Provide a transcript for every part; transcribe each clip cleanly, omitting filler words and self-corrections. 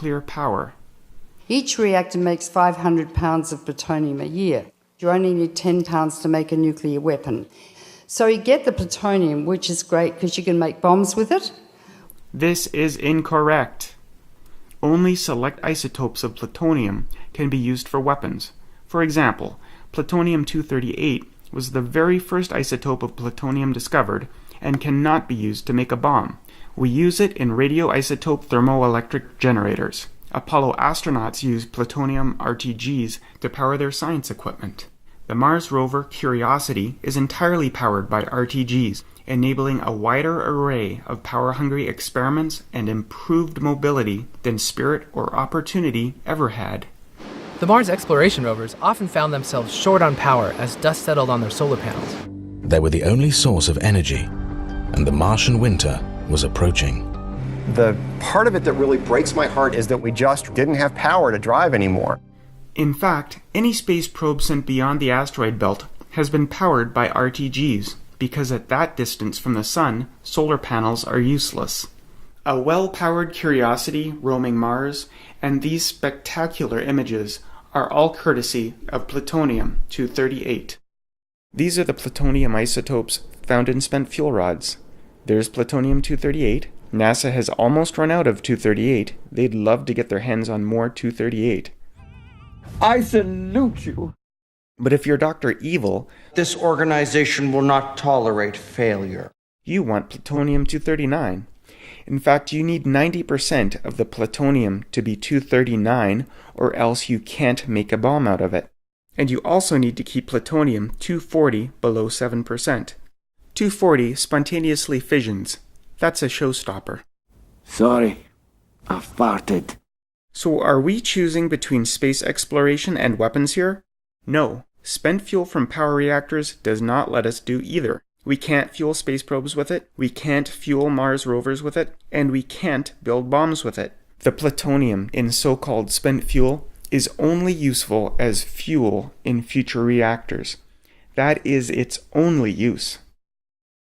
nuclear power. Each reactor makes 500 pounds of plutonium a year. You only need 10 pounds to make a nuclear weapon. So you get the plutonium, which is great because you can make bombs with it. This is incorrect. Only select isotopes of plutonium can be used for weapons. For example, plutonium-238 was the very first isotope of plutonium discovered and cannot be used to make a bomb. We use it in radioisotope thermoelectric generators. Apollo astronauts use plutonium RTGs to power their science equipment. The Mars rover Curiosity is entirely powered by RTGs, enabling a wider array of power-hungry experiments and improved mobility than Spirit or Opportunity ever had. The Mars exploration rovers often found themselves short on power as dust settled on their solar panels. They were the only source of energy, and the Martian winter was approaching. The part of it that really breaks my heart is that we just didn't have power to drive anymore. In fact, any space probe sent beyond the asteroid belt has been powered by RTGs, because at that distance from the Sun, solar panels are useless. A well-powered Curiosity roaming Mars, and these spectacular images are all courtesy of plutonium-238. These are the plutonium isotopes found in spent fuel rods. There's plutonium-238. NASA has almost run out of 238. They'd love to get their hands on more 238. I salute you. But if you're Dr. Evil, this organization will not tolerate failure. You want plutonium-239. In fact, you need 90% of the plutonium to be 239, or else you can't make a bomb out of it. And you also need to keep plutonium-240 below 7%. 240 spontaneously fissions. That's a showstopper. Sorry, I farted. So are we choosing between space exploration and weapons here? No. Spent fuel from power reactors does not let us do either. We can't fuel space probes with it, we can't fuel Mars rovers with it, and we can't build bombs with it. The plutonium in so-called spent fuel is only useful as fuel in future reactors. That is its only use.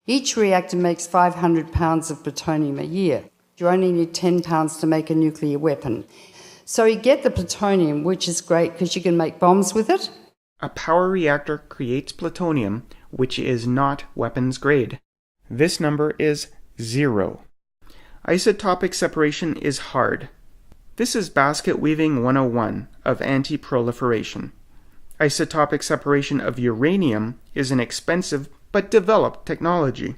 Each reactor makes 500 pounds of plutonium a year. You only need 10 pounds to make a nuclear weapon. So you get the plutonium, which is great because you can make bombs with it. A power reactor creates plutonium, which is not weapons grade. This number is 0. Isotopic separation is hard. This is basket weaving 101 of anti-proliferation. Isotopic separation of uranium is an expensive but developed technology.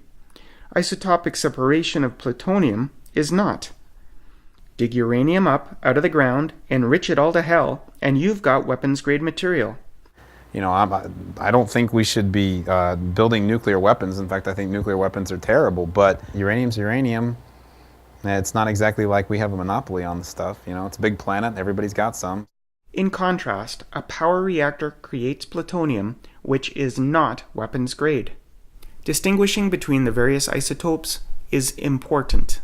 Isotopic separation of plutonium is not. Dig uranium up out of the ground, enrich it all to hell, and you've got weapons-grade material. You know, I don't think we should be building nuclear weapons. In fact, I think nuclear weapons are terrible, but uranium's uranium. It's not exactly like we have a monopoly on the stuff. You know, it's a big planet, everybody's got some. In contrast, a power reactor creates plutonium, which is not weapons grade. Distinguishing between the various isotopes is important.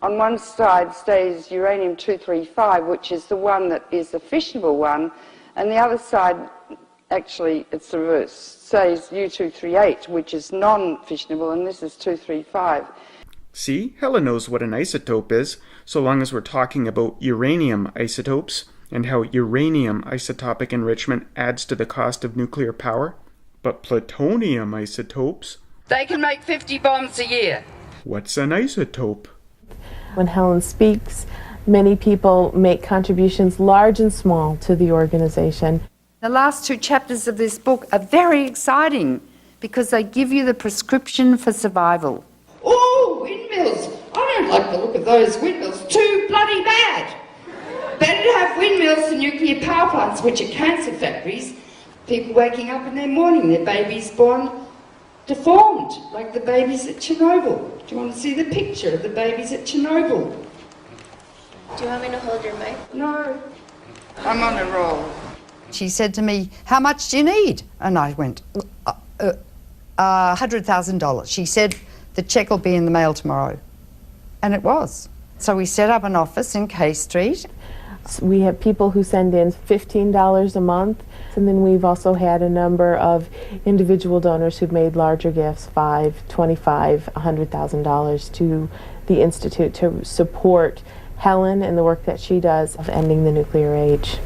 On one side stays uranium-235, which is the one that is the fissionable one, and the other side, actually it's the reverse, says U-238, which is non-fissionable, and this is 235. See, Helen knows what an isotope is, so long as we're talking about uranium isotopes, and how uranium isotopic enrichment adds to the cost of nuclear power. But plutonium isotopes... They can make 50 bombs a year. What's an isotope? When Helen speaks, many people make contributions large and small to the organization. The last 2 chapters of this book are very exciting because they give you the prescription for survival. Oh, windmills! I don't like the look of those windmills. Too bloody bad! Better to have windmills than nuclear power plants, which are cancer factories. People waking up in their morning, their babies born deformed, like the babies at Chernobyl. Do you want to see the picture of the babies at Chernobyl? Do you want me to hold your mic? No. I'm on a roll. She said to me, "How much do you need?" And I went, $100,000. She said, "The cheque will be in the mail tomorrow." And it was. So we set up an office in K Street. We have people who send in $15 a month, and then we've also had a number of individual donors who've made larger gifts, $5,000, $25,000, $100,000 to the Institute to support Helen and the work that she does of ending the nuclear age.